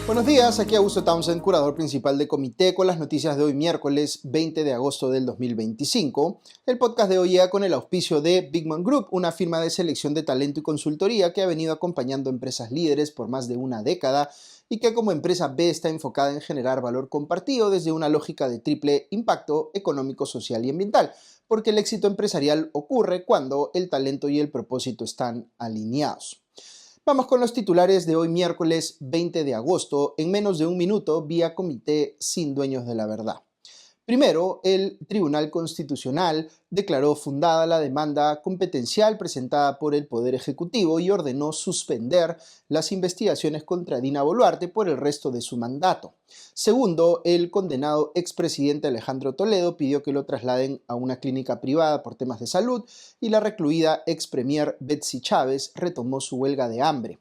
Buenos días, aquí Augusto Townsend, curador principal de Comité, con las noticias de hoy miércoles 20 de agosto del 2025. El podcast de hoy llega con el auspicio de Bigman Group, una firma de selección de talento y consultoría que ha venido acompañando empresas líderes por más de una década y que como empresa B está enfocada en generar valor compartido desde una lógica de triple impacto económico, social y ambiental, porque el éxito empresarial ocurre cuando el talento y el propósito están alineados. Vamos con los titulares de hoy miércoles 20 de agosto, en menos de un minuto, vía Comité sin dueños de la verdad. Primero, el Tribunal Constitucional declaró fundada la demanda competencial presentada por el Poder Ejecutivo y ordenó suspender las investigaciones contra Dina Boluarte por el resto de su mandato. Segundo, el condenado expresidente Alejandro Toledo pidió que lo trasladen a una clínica privada por temas de salud y la recluida expremier Betsy Chávez retomó su huelga de hambre.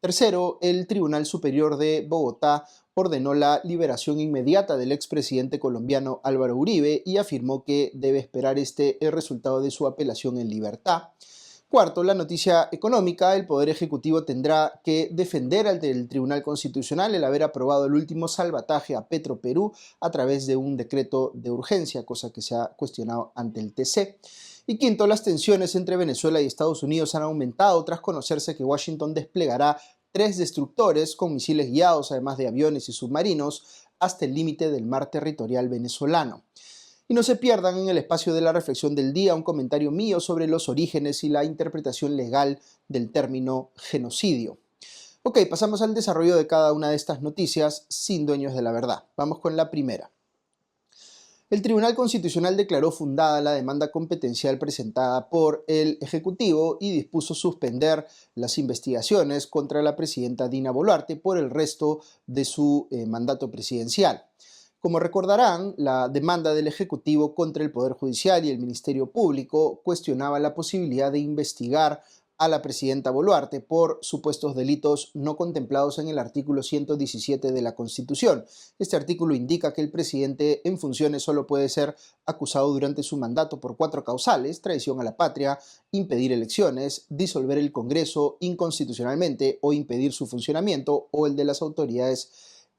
Tercero, el Tribunal Superior de Bogotá ordenó la liberación inmediata del expresidente colombiano Álvaro Uribe y afirmó que debe esperar el resultado de su apelación en libertad. Cuarto, la noticia económica. El Poder Ejecutivo tendrá que defender ante el Tribunal Constitucional el haber aprobado el último salvataje a Petroperú a través de un decreto de urgencia, cosa que se ha cuestionado ante el TC. Y quinto, las tensiones entre Venezuela y Estados Unidos han aumentado tras conocerse que Washington desplegará 3 destructores con misiles guiados, además de aviones y submarinos, hasta el límite del mar territorial venezolano. Y no se pierdan en el espacio de la reflexión del día un comentario mío sobre los orígenes y la interpretación legal del término genocidio. Ok, pasamos al desarrollo de cada una de estas noticias sin dueños de la verdad. Vamos con la primera. El Tribunal Constitucional declaró fundada la demanda competencial presentada por el Ejecutivo y dispuso suspender las investigaciones contra la presidenta Dina Boluarte por el resto de su mandato presidencial. Como recordarán, la demanda del Ejecutivo contra el Poder Judicial y el Ministerio Público cuestionaba la posibilidad de investigar a la presidenta Boluarte por supuestos delitos no contemplados en el artículo 117 de la Constitución. Este artículo indica que el presidente en funciones solo puede ser acusado durante su mandato por 4 causales: traición a la patria, impedir elecciones, disolver el Congreso inconstitucionalmente o impedir su funcionamiento, o el de las autoridades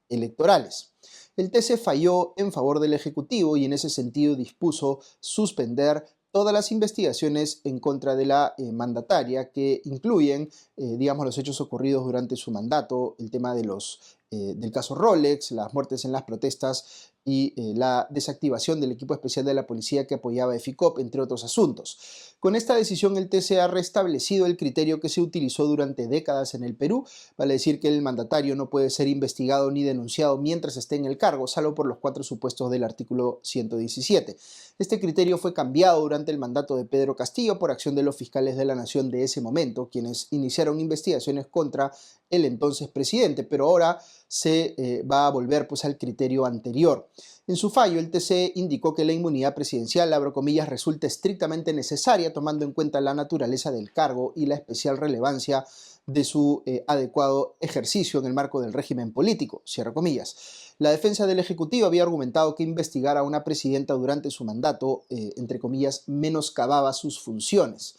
electorales. El TC falló en favor del Ejecutivo y en ese sentido dispuso suspender todas las investigaciones en contra de la mandataria, que incluyen, los hechos ocurridos durante su mandato, el tema del caso Rolex, las muertes en las protestas y la desactivación del equipo especial de la policía que apoyaba a EFICOP, entre otros asuntos. Con esta decisión, el TC ha restablecido el criterio que se utilizó durante décadas en el Perú, vale decir que el mandatario no puede ser investigado ni denunciado mientras esté en el cargo, salvo por los 4 supuestos del artículo 117. Este criterio fue cambiado durante el mandato de Pedro Castillo por acción de los fiscales de la Nación de ese momento, quienes iniciaron investigaciones contra el entonces presidente, pero ahora se va a volver al criterio anterior. En su fallo, el TC indicó que la inmunidad presidencial, abro comillas, resulta estrictamente necesaria tomando en cuenta la naturaleza del cargo y la especial relevancia de su adecuado ejercicio en el marco del régimen político, cierro comillas. La defensa del Ejecutivo había argumentado que investigar a una presidenta durante su mandato, entre comillas, menoscababa sus funciones.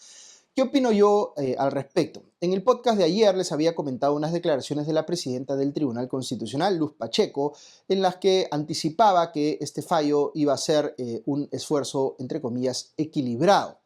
¿Qué opino yo al respecto? En el podcast de ayer les había comentado unas declaraciones de la presidenta del Tribunal Constitucional, Luz Pacheco, en las que anticipaba que este fallo iba a ser un esfuerzo, entre comillas, equilibrado.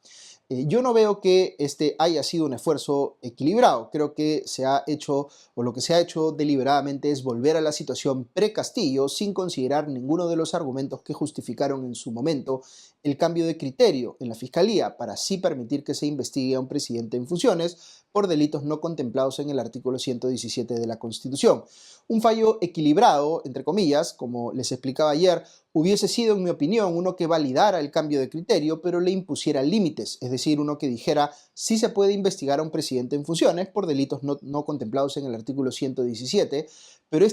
Yo no veo que este haya sido un esfuerzo equilibrado. Creo que se ha hecho, o lo que se ha hecho deliberadamente, es volver a la situación pre-Castillo sin considerar ninguno de los argumentos que justificaron en su momento el cambio de criterio en la Fiscalía para así permitir que se investigue a un presidente en funciones por delitos no contemplados en el artículo 117 de la Constitución. Un fallo equilibrado, entre comillas, como les explicaba ayer, hubiese sido, en mi opinión, uno que validara el cambio de criterio, pero le impusiera límites, es decir, uno que dijera si se puede investigar a un presidente en funciones por delitos no contemplados en el artículo 117, pero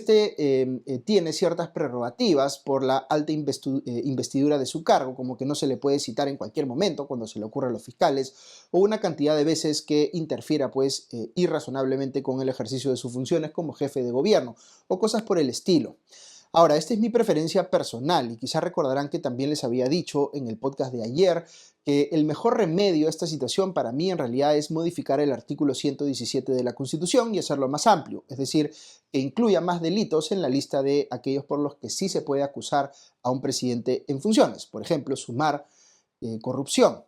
tiene ciertas prerrogativas por la alta investidura de su cargo, como que no se le puede citar en cualquier momento cuando se le ocurra a los fiscales, o una cantidad de veces que interfiera irrazonablemente con el ejercicio de sus funciones como jefe de gobierno, o cosas por el estilo. Ahora, esta es mi preferencia personal y quizás recordarán que también les había dicho en el podcast de ayer que el mejor remedio a esta situación para mí en realidad es modificar el artículo 117 de la Constitución y hacerlo más amplio, es decir, que incluya más delitos en la lista de aquellos por los que sí se puede acusar a un presidente en funciones, por ejemplo, sumar corrupción.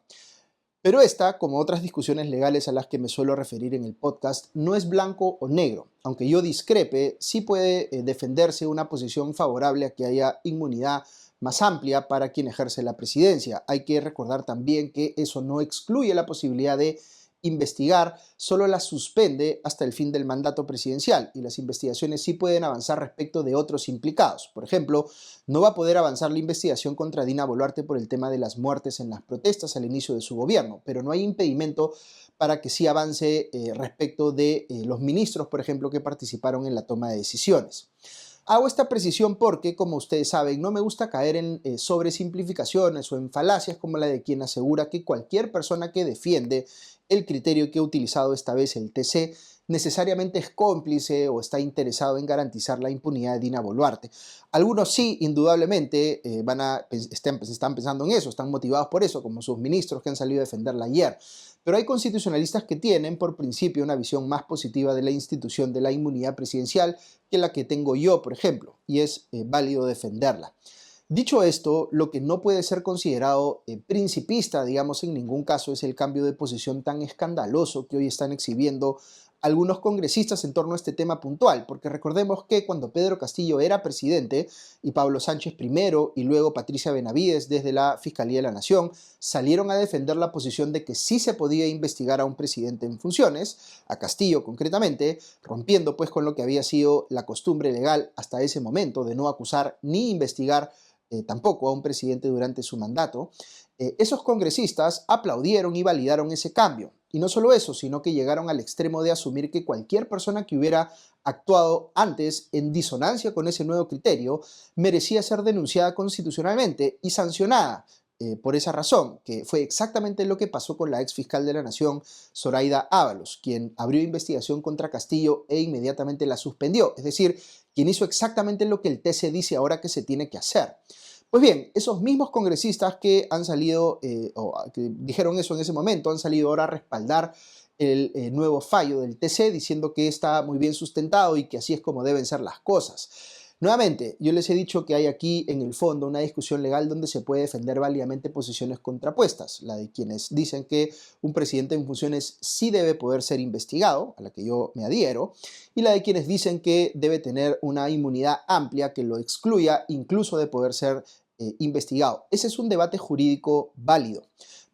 Pero esta, como otras discusiones legales a las que me suelo referir en el podcast, no es blanco o negro. Aunque yo discrepe, sí puede defenderse una posición favorable a que haya inmunidad más amplia para quien ejerce la presidencia. Hay que recordar también que eso no excluye la posibilidad de investigar, solo la suspende hasta el fin del mandato presidencial y las investigaciones sí pueden avanzar respecto de otros implicados. Por ejemplo, no va a poder avanzar la investigación contra Dina Boluarte por el tema de las muertes en las protestas al inicio de su gobierno, pero no hay impedimento para que sí avance respecto de los ministros, por ejemplo, que participaron en la toma de decisiones. Hago esta precisión porque, como ustedes saben, no me gusta caer en sobresimplificaciones o en falacias como la de quien asegura que cualquier persona que defiende el criterio que ha utilizado esta vez el TC necesariamente es cómplice o está interesado en garantizar la impunidad de Dina Boluarte. Algunos sí, indudablemente, están pensando en eso, están motivados por eso, como sus ministros que han salido a defenderla ayer. Pero hay constitucionalistas que tienen, por principio, una visión más positiva de la institución de la inmunidad presidencial que la que tengo yo, por ejemplo, y es válido defenderla. Dicho esto, lo que no puede ser considerado principista, digamos, en ningún caso es el cambio de posición tan escandaloso que hoy están exhibiendo algunos congresistas en torno a este tema puntual, porque recordemos que cuando Pedro Castillo era presidente y Pablo Sánchez primero y luego Patricia Benavides desde la Fiscalía de la Nación salieron a defender la posición de que sí se podía investigar a un presidente en funciones, a Castillo concretamente, rompiendo pues con lo que había sido la costumbre legal hasta ese momento de no acusar ni investigar tampoco a un presidente durante su mandato, esos congresistas aplaudieron y validaron ese cambio. Y no solo eso, sino que llegaron al extremo de asumir que cualquier persona que hubiera actuado antes en disonancia con ese nuevo criterio merecía ser denunciada constitucionalmente y sancionada. Por esa razón, que fue exactamente lo que pasó con la ex fiscal de la Nación, Zoraida Ábalos, quien abrió investigación contra Castillo e inmediatamente la suspendió, es decir, quien hizo exactamente lo que el TC dice ahora que se tiene que hacer. Pues bien, esos mismos congresistas que han salido, o que dijeron eso en ese momento, han salido ahora a respaldar el nuevo fallo del TC diciendo que está muy bien sustentado y que así es como deben ser las cosas. Nuevamente, yo les he dicho que hay aquí en el fondo una discusión legal donde se puede defender válidamente posiciones contrapuestas, la de quienes dicen que un presidente en funciones sí debe poder ser investigado, a la que yo me adhiero, y la de quienes dicen que debe tener una inmunidad amplia que lo excluya incluso de poder ser investigado. Ese es un debate jurídico válido.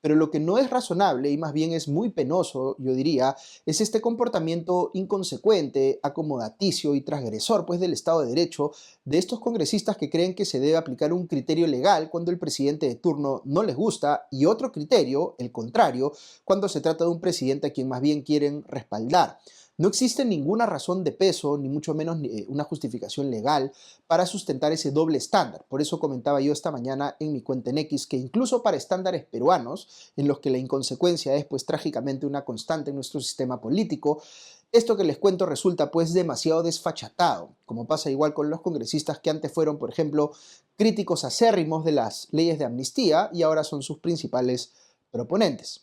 Pero lo que no es razonable y más bien es muy penoso, yo diría, es este comportamiento inconsecuente, acomodaticio y transgresor pues, del Estado de Derecho de estos congresistas que creen que se debe aplicar un criterio legal cuando el presidente de turno no les gusta y otro criterio, el contrario, cuando se trata de un presidente a quien más bien quieren respaldar. No existe ninguna razón de peso, ni mucho menos una justificación legal para sustentar ese doble estándar. Por eso comentaba yo esta mañana en mi cuenta en X que incluso para estándares peruanos, en los que la inconsecuencia es pues trágicamente una constante en nuestro sistema político, esto que les cuento resulta pues demasiado desfachatado, como pasa igual con los congresistas que antes fueron, por ejemplo, críticos acérrimos de las leyes de amnistía y ahora son sus principales proponentes.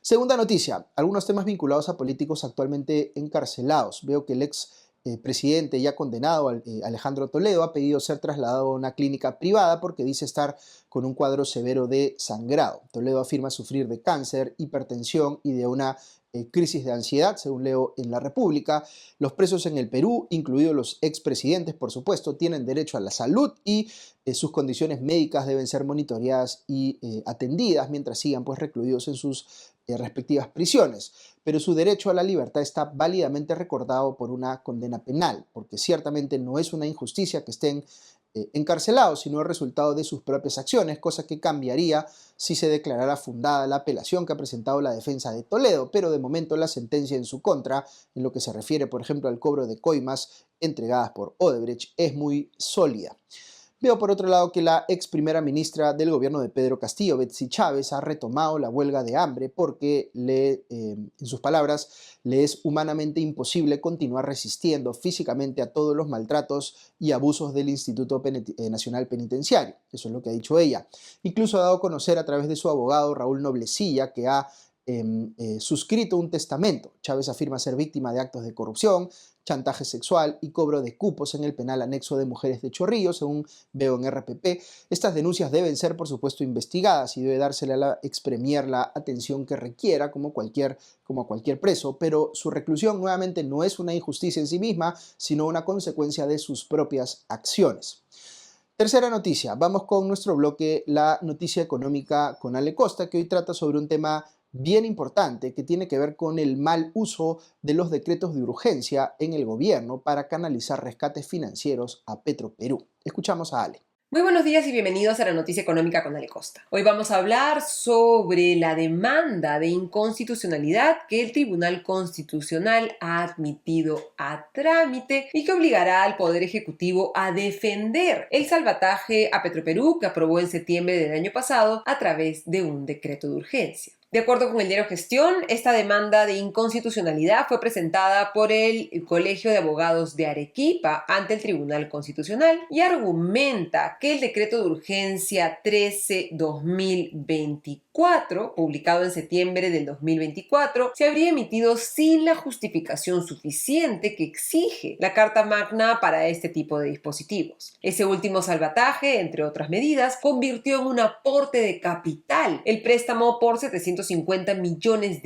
Segunda noticia, algunos temas vinculados a políticos actualmente encarcelados. Veo que el ex presidente ya condenado, Alejandro Toledo, ha pedido ser trasladado a una clínica privada porque dice estar con un cuadro severo de sangrado. Toledo afirma sufrir de cáncer, hipertensión y de una crisis de ansiedad, según leo en La República. Los presos en el Perú, incluidos los expresidentes, por supuesto, tienen derecho a la salud y sus condiciones médicas deben ser monitoreadas y atendidas mientras sigan pues, recluidos en sus respectivas prisiones. Pero su derecho a la libertad está válidamente recordado por una condena penal, porque ciertamente no es una injusticia que estén encarcelados, sino el resultado de sus propias acciones, cosa que cambiaría si se declarara fundada la apelación que ha presentado la defensa de Toledo, pero de momento la sentencia en su contra, en lo que se refiere, por ejemplo, al cobro de coimas entregadas por Odebrecht, es muy sólida. Veo por otro lado que la ex primera ministra del gobierno de Pedro Castillo, Betsy Chávez, ha retomado la huelga de hambre porque, en sus palabras, le es humanamente imposible continuar resistiendo físicamente a todos los maltratos y abusos del Instituto Nacional Penitenciario. Eso es lo que ha dicho ella. Incluso ha dado a conocer a través de su abogado Raúl Noblecilla que ha suscrito un testamento. Chávez afirma ser víctima de actos de corrupción, chantaje sexual y cobro de cupos en el penal anexo de Mujeres de Chorrillo, según veo en RPP. Estas denuncias deben ser, por supuesto, investigadas y debe dársele a la ex premier la atención que requiera, como a cualquier preso, pero su reclusión nuevamente no es una injusticia en sí misma, sino una consecuencia de sus propias acciones. Tercera noticia, vamos con nuestro bloque, la noticia económica con Ale Costa, que hoy trata sobre un tema bien importante que tiene que ver con el mal uso de los decretos de urgencia en el gobierno para canalizar rescates financieros a Petroperú. Escuchamos a Ale. Muy buenos días y bienvenidos a la Noticia Económica con Ale Costa. Hoy vamos a hablar sobre la demanda de inconstitucionalidad que el Tribunal Constitucional ha admitido a trámite y que obligará al Poder Ejecutivo a defender el salvataje a Petroperú que aprobó en septiembre del año pasado a través de un decreto de urgencia. De acuerdo con el diario Gestión, esta demanda de inconstitucionalidad fue presentada por el Colegio de Abogados de Arequipa ante el Tribunal Constitucional y argumenta que el decreto de urgencia 13/2024, publicado en septiembre del 2024, se habría emitido sin la justificación suficiente que exige la Carta Magna para este tipo de dispositivos. Ese último salvataje, entre otras medidas, convirtió en un aporte de capital el préstamo por $750 millones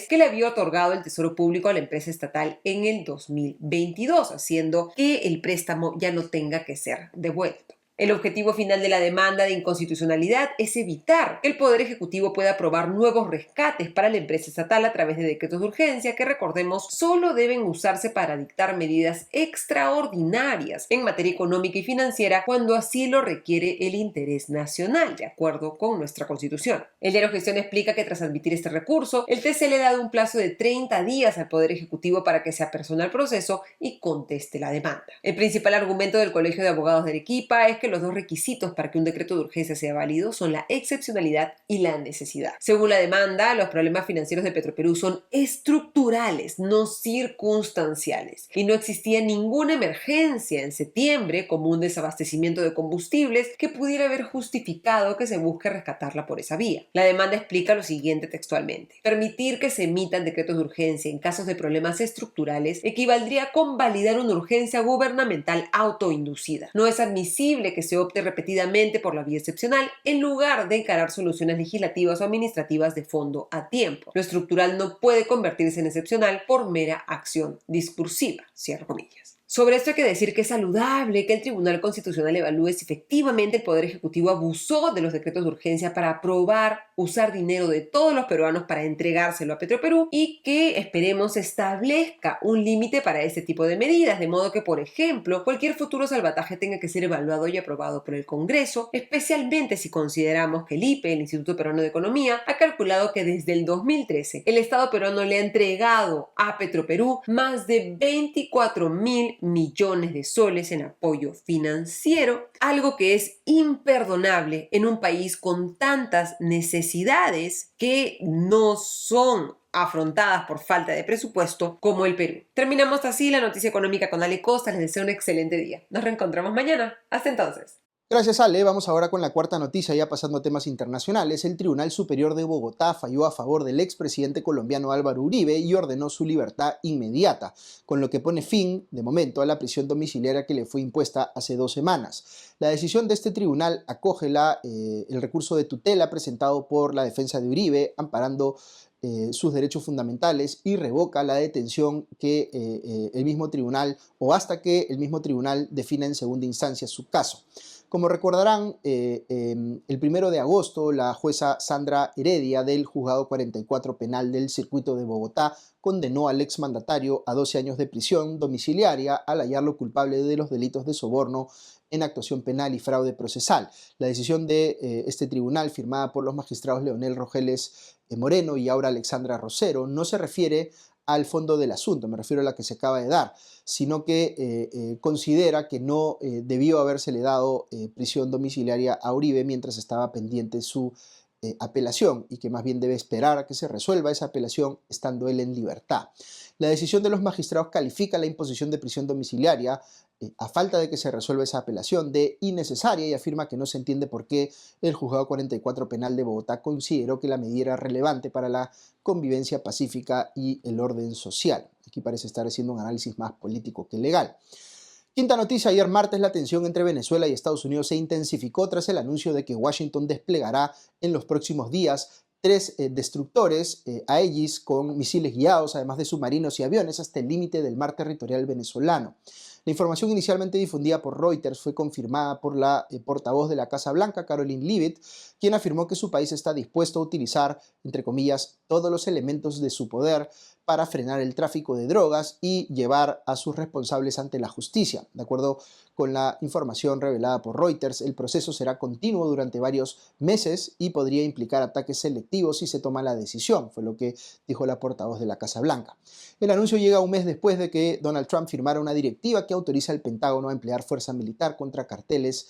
que le había otorgado el Tesoro Público a la empresa estatal en el 2022, haciendo que el préstamo ya no tenga que ser devuelto. El objetivo final de la demanda de inconstitucionalidad es evitar que el Poder Ejecutivo pueda aprobar nuevos rescates para la empresa estatal a través de decretos de urgencia que, recordemos, solo deben usarse para dictar medidas extraordinarias en materia económica y financiera cuando así lo requiere el interés nacional, de acuerdo con nuestra Constitución. El diario Gestión explica que tras admitir este recurso, el TC le ha dado un plazo de 30 días al Poder Ejecutivo para que se apersone al proceso y conteste la demanda. El principal argumento del Colegio de Abogados de Arequipa es que los dos requisitos para que un decreto de urgencia sea válido son la excepcionalidad y la necesidad. Según la demanda, los problemas financieros de Petroperú son estructurales, no circunstanciales, y no existía ninguna emergencia en septiembre, como un desabastecimiento de combustibles, que pudiera haber justificado que se busque rescatarla por esa vía. La demanda explica lo siguiente textualmente: permitir que se emitan decretos de urgencia en casos de problemas estructurales equivaldría a convalidar una urgencia gubernamental autoinducida. No es admisible que se opte repetidamente por la vía excepcional en lugar de encarar soluciones legislativas o administrativas de fondo a tiempo. Lo estructural no puede convertirse en excepcional por mera acción discursiva. Cierro comillas. Sobre esto hay que decir que es saludable que el Tribunal Constitucional evalúe si efectivamente el Poder Ejecutivo abusó de los decretos de urgencia para aprobar, usar dinero de todos los peruanos para entregárselo a Petroperú y que, esperemos, establezca un límite para este tipo de medidas, de modo que, por ejemplo, cualquier futuro salvataje tenga que ser evaluado y aprobado por el Congreso, especialmente si consideramos que el IPE, el Instituto Peruano de Economía, ha calculado que desde el 2013 el Estado peruano le ha entregado a Petroperú más de 24.000 millones de soles en apoyo financiero, algo que es imperdonable en un país con tantas necesidades que no son afrontadas por falta de presupuesto como el Perú. Terminamos así la noticia económica con Ale Costa. Les deseo un excelente día. Nos reencontramos mañana. Hasta entonces. Gracias, Ale. Vamos ahora con la cuarta noticia, ya pasando a temas internacionales. El Tribunal Superior de Bogotá falló a favor del expresidente colombiano Álvaro Uribe y ordenó su libertad inmediata, con lo que pone fin, de momento, a la prisión domiciliaria que le fue impuesta hace 2 semanas. La decisión de este tribunal acoge el recurso de tutela presentado por la defensa de Uribe, amparando sus derechos fundamentales, y revoca la detención que el mismo tribunal, o hasta que el mismo tribunal defina en segunda instancia su caso. Como recordarán, el 1 de agosto la jueza Sandra Heredia del Juzgado 44 Penal del Circuito de Bogotá condenó al exmandatario a 12 años de prisión domiciliaria al hallarlo culpable de los delitos de soborno en actuación penal y fraude procesal. La decisión de este tribunal, firmada por los magistrados Leonel Rogeles Moreno y Aura Alexandra Rosero, no se refiere al fondo del asunto, me refiero a la que se acaba de dar, sino que considera que no debió habérsele dado prisión domiciliaria a Uribe mientras estaba pendiente su apelación y que más bien debe esperar a que se resuelva esa apelación estando él en libertad. La decisión de los magistrados califica la imposición de prisión domiciliaria a falta de que se resuelva esa apelación de innecesaria y afirma que no se entiende por qué el Juzgado 44 Penal de Bogotá consideró que la medida era relevante para la convivencia pacífica y el orden social. Aquí parece estar haciendo un análisis más político que legal. Quinta noticia: ayer martes la tensión entre Venezuela y Estados Unidos se intensificó tras el anuncio de que Washington desplegará en los próximos días 3 destructores Aegis con misiles guiados, además de submarinos y aviones, hasta el límite del mar territorial venezolano. La información inicialmente difundida por Reuters fue confirmada por la portavoz de la Casa Blanca, Caroline Leavitt, quien afirmó que su país está dispuesto a utilizar, entre comillas, todos los elementos de su poder para frenar el tráfico de drogas y llevar a sus responsables ante la justicia. De acuerdo con la información revelada por Reuters, el proceso será continuo durante varios meses y podría implicar ataques selectivos si se toma la decisión, fue lo que dijo la portavoz de la Casa Blanca. El anuncio llega un mes después de que Donald Trump firmara una directiva que autoriza al Pentágono a emplear fuerza militar contra carteles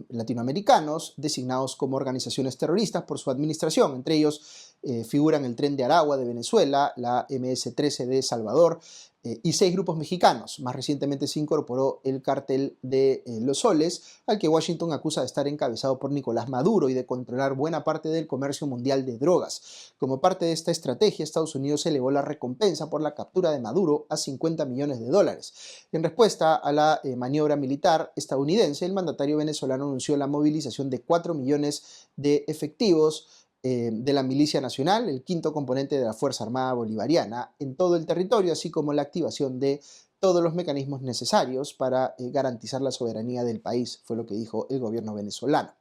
latinoamericanos designados como organizaciones terroristas por su administración. Entre ellos figuran el Tren de Aragua de Venezuela, la MS-13 de Salvador y 6 grupos mexicanos. Más recientemente se incorporó el cártel de Los Soles, al que Washington acusa de estar encabezado por Nicolás Maduro y de controlar buena parte del comercio mundial de drogas. Como parte de esta estrategia, Estados Unidos elevó la recompensa por la captura de Maduro a $50 millones. En respuesta a la maniobra militar estadounidense, el mandatario venezolano anunció la movilización de 4 millones de efectivos de la Milicia Nacional, el quinto componente de la Fuerza Armada Bolivariana, en todo el territorio, así como la activación de todos los mecanismos necesarios para garantizar la soberanía del país, fue lo que dijo el gobierno venezolano.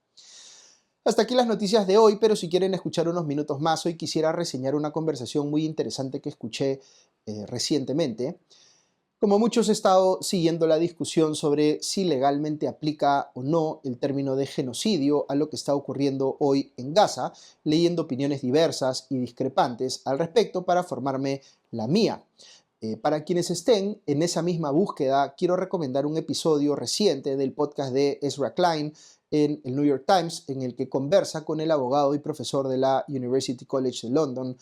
Hasta aquí las noticias de hoy, pero si quieren escuchar unos minutos más, hoy quisiera reseñar una conversación muy interesante que escuché recientemente. Como muchos he estado siguiendo la discusión sobre si legalmente aplica o no el término de genocidio a lo que está ocurriendo hoy en Gaza, leyendo opiniones diversas y discrepantes al respecto para formarme la mía. Para quienes estén en esa misma búsqueda, quiero recomendar un episodio reciente del podcast de Ezra Klein en el New York Times, en el que conversa con el abogado y profesor de la University College de London,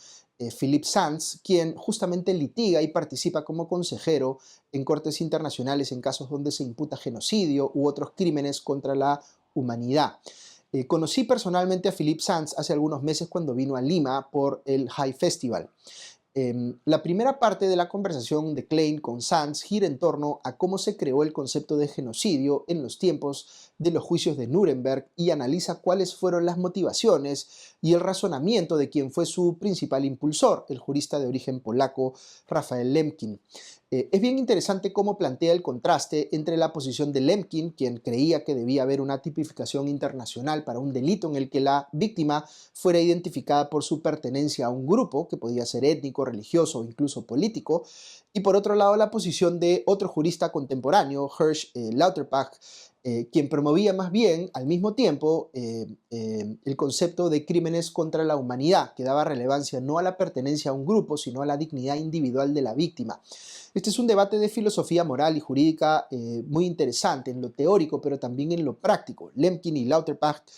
Philip Sands, quien justamente litiga y participa como consejero en cortes internacionales en casos donde se imputa genocidio u otros crímenes contra la humanidad. Conocí personalmente a Philip Sands hace algunos meses cuando vino a Lima por el High Festival. La primera parte de la conversación de Klein con Sands gira en torno a cómo se creó el concepto de genocidio en los tiempos de los juicios de Nuremberg y analiza cuáles fueron las motivaciones y el razonamiento de quien fue su principal impulsor, el jurista de origen polaco Raphael Lemkin. Es bien interesante cómo plantea el contraste entre la posición de Lemkin, quien creía que debía haber una tipificación internacional para un delito en el que la víctima fuera identificada por su pertenencia a un grupo, que podía ser étnico, religioso o incluso político, y por otro lado la posición de otro jurista contemporáneo, Hersch Lauterpacht, quien promovía más bien al mismo tiempo el concepto de crímenes contra la humanidad, que daba relevancia no a la pertenencia a un grupo, sino a la dignidad individual de la víctima. Este es un debate de filosofía moral y jurídica muy interesante en lo teórico, pero también en lo práctico. Lemkin y Lauterpacht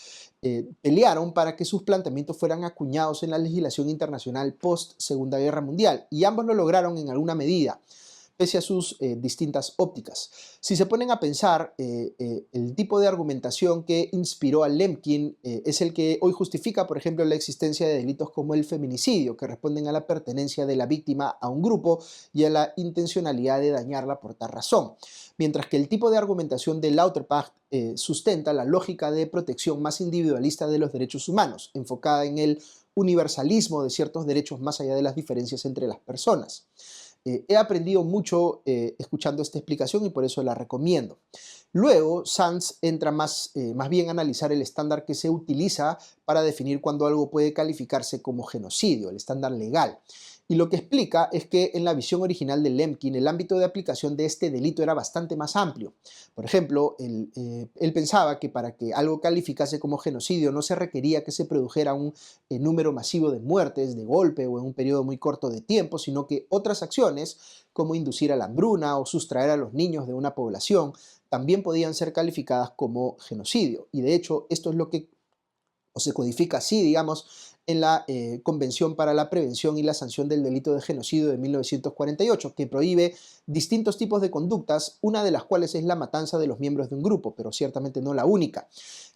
pelearon para que sus planteamientos fueran acuñados en la legislación internacional post-Segunda Guerra Mundial, y ambos lo lograron en alguna medida, pese a sus distintas ópticas. Si se ponen a pensar, el tipo de argumentación que inspiró a Lemkin es el que hoy justifica, por ejemplo, la existencia de delitos como el feminicidio, que responden a la pertenencia de la víctima a un grupo y a la intencionalidad de dañarla por tal razón. Mientras que el tipo de argumentación de Lauterpacht sustenta la lógica de protección más individualista de los derechos humanos, enfocada en el universalismo de ciertos derechos más allá de las diferencias entre las personas. He aprendido mucho escuchando esta explicación y por eso la recomiendo. Luego, Sands entra más bien a analizar el estándar que se utiliza para definir cuándo algo puede calificarse como genocidio, el estándar legal. Y lo que explica es que en la visión original de Lemkin, el ámbito de aplicación de este delito era bastante más amplio. Por ejemplo, él pensaba que para que algo calificase como genocidio no se requería que se produjera un número masivo de muertes de golpe o en un periodo muy corto de tiempo, sino que otras acciones, como inducir a la hambruna o sustraer a los niños de una población, también podían ser calificadas como genocidio. Y de hecho, esto es lo que o se codifica así, digamos, en la Convención para la Prevención y la Sanción del Delito de Genocidio de 1948, que prohíbe distintos tipos de conductas, una de las cuales es la matanza de los miembros de un grupo, pero ciertamente no la única.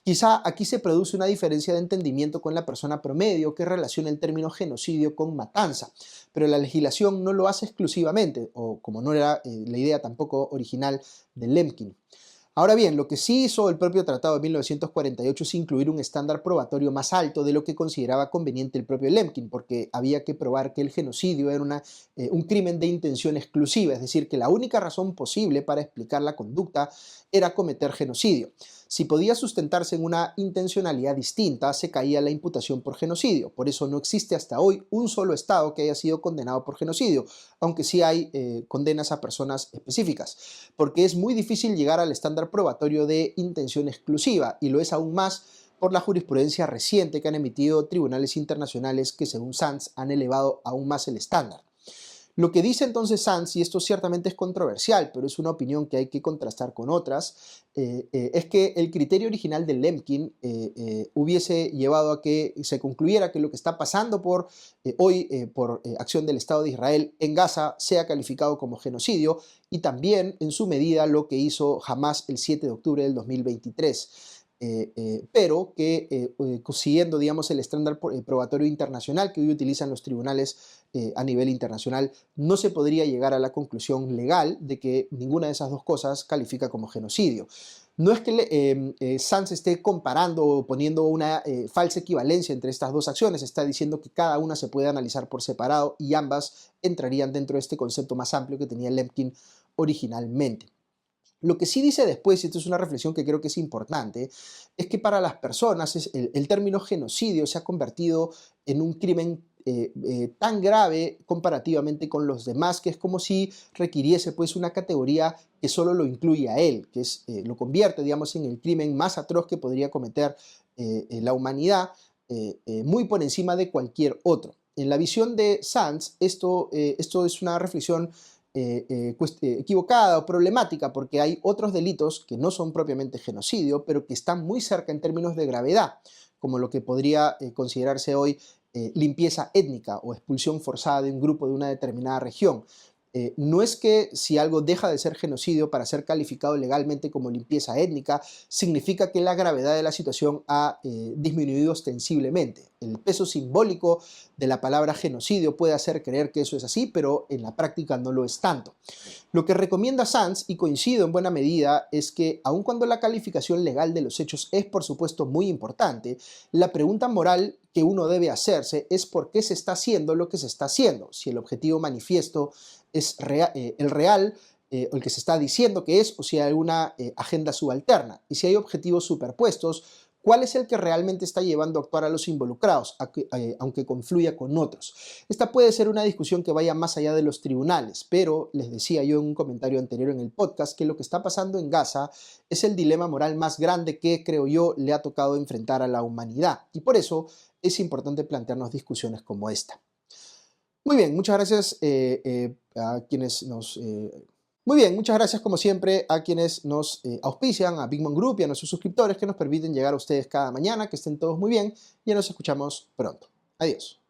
Quizá aquí se produce una diferencia de entendimiento con la persona promedio que relaciona el término genocidio con matanza, pero la legislación no lo hace exclusivamente, o como no era la idea tampoco original de Lemkin. Ahora bien, lo que sí hizo el propio Tratado de 1948 es incluir un estándar probatorio más alto de lo que consideraba conveniente el propio Lemkin, porque había que probar que el genocidio era un crimen de intención exclusiva, es decir, que la única razón posible para explicar la conducta era cometer genocidio. Si podía sustentarse en una intencionalidad distinta, se caía la imputación por genocidio. Por eso no existe hasta hoy un solo Estado que haya sido condenado por genocidio, aunque sí hay condenas a personas específicas, porque es muy difícil llegar al estándar probatorio de intención exclusiva, y lo es aún más por la jurisprudencia reciente que han emitido tribunales internacionales que, según Sands, han elevado aún más el estándar. Lo que dice entonces Sands, y esto ciertamente es controversial, pero es una opinión que hay que contrastar con otras, es que el criterio original de Lemkin hubiese llevado a que se concluyera que lo que está pasando hoy por acción del Estado de Israel en Gaza sea calificado como genocidio, y también en su medida lo que hizo Hamas el 7 de octubre del 2023. Pero que siguiendo, digamos, el estándar probatorio internacional que hoy utilizan los tribunales a nivel internacional, no se podría llegar a la conclusión legal de que ninguna de esas dos cosas califica como genocidio. No es que Sands esté comparando o poniendo una falsa equivalencia entre estas dos acciones, está diciendo que cada una se puede analizar por separado y ambas entrarían dentro de este concepto más amplio que tenía Lemkin originalmente. Lo que sí dice después, y esto es una reflexión que creo que es importante, es que para las personas el término genocidio se ha convertido en un crimen tan grave comparativamente con los demás, que es como si requiriese pues una categoría que solo lo incluye a él, que lo convierte, digamos, en el crimen más atroz que podría cometer la humanidad, muy por encima de cualquier otro. En la visión de Sands, esto es una reflexión equivocada o problemática, porque hay otros delitos que no son propiamente genocidio, pero que están muy cerca en términos de gravedad, como lo que podría considerarse hoy limpieza étnica o expulsión forzada de un grupo de una determinada región. No es que si algo deja de ser genocidio para ser calificado legalmente como limpieza étnica, significa que la gravedad de la situación ha disminuido ostensiblemente. El peso simbólico de la palabra genocidio puede hacer creer que eso es así, pero en la práctica no lo es tanto. Lo que recomienda Sands, y coincido en buena medida, es que aun cuando la calificación legal de los hechos es por supuesto muy importante, la pregunta moral que uno debe hacerse es por qué se está haciendo lo que se está haciendo. Si el objetivo manifiesto es el real, o el que se está diciendo que es, o si hay alguna agenda subalterna. Y si hay objetivos superpuestos, ¿cuál es el que realmente está llevando a actuar a los involucrados, aunque confluya con otros? Esta puede ser una discusión que vaya más allá de los tribunales, pero les decía yo en un comentario anterior en el podcast que lo que está pasando en Gaza es el dilema moral más grande que, creo yo, le ha tocado enfrentar a la humanidad. Y por eso es importante plantearnos discusiones como esta. Muy bien, muchas gracias a quienes nos... Muy bien, muchas gracias como siempre a quienes nos auspician, a Bigman Group y a nuestros suscriptores que nos permiten llegar a ustedes cada mañana. Que estén todos muy bien y nos escuchamos pronto. Adiós.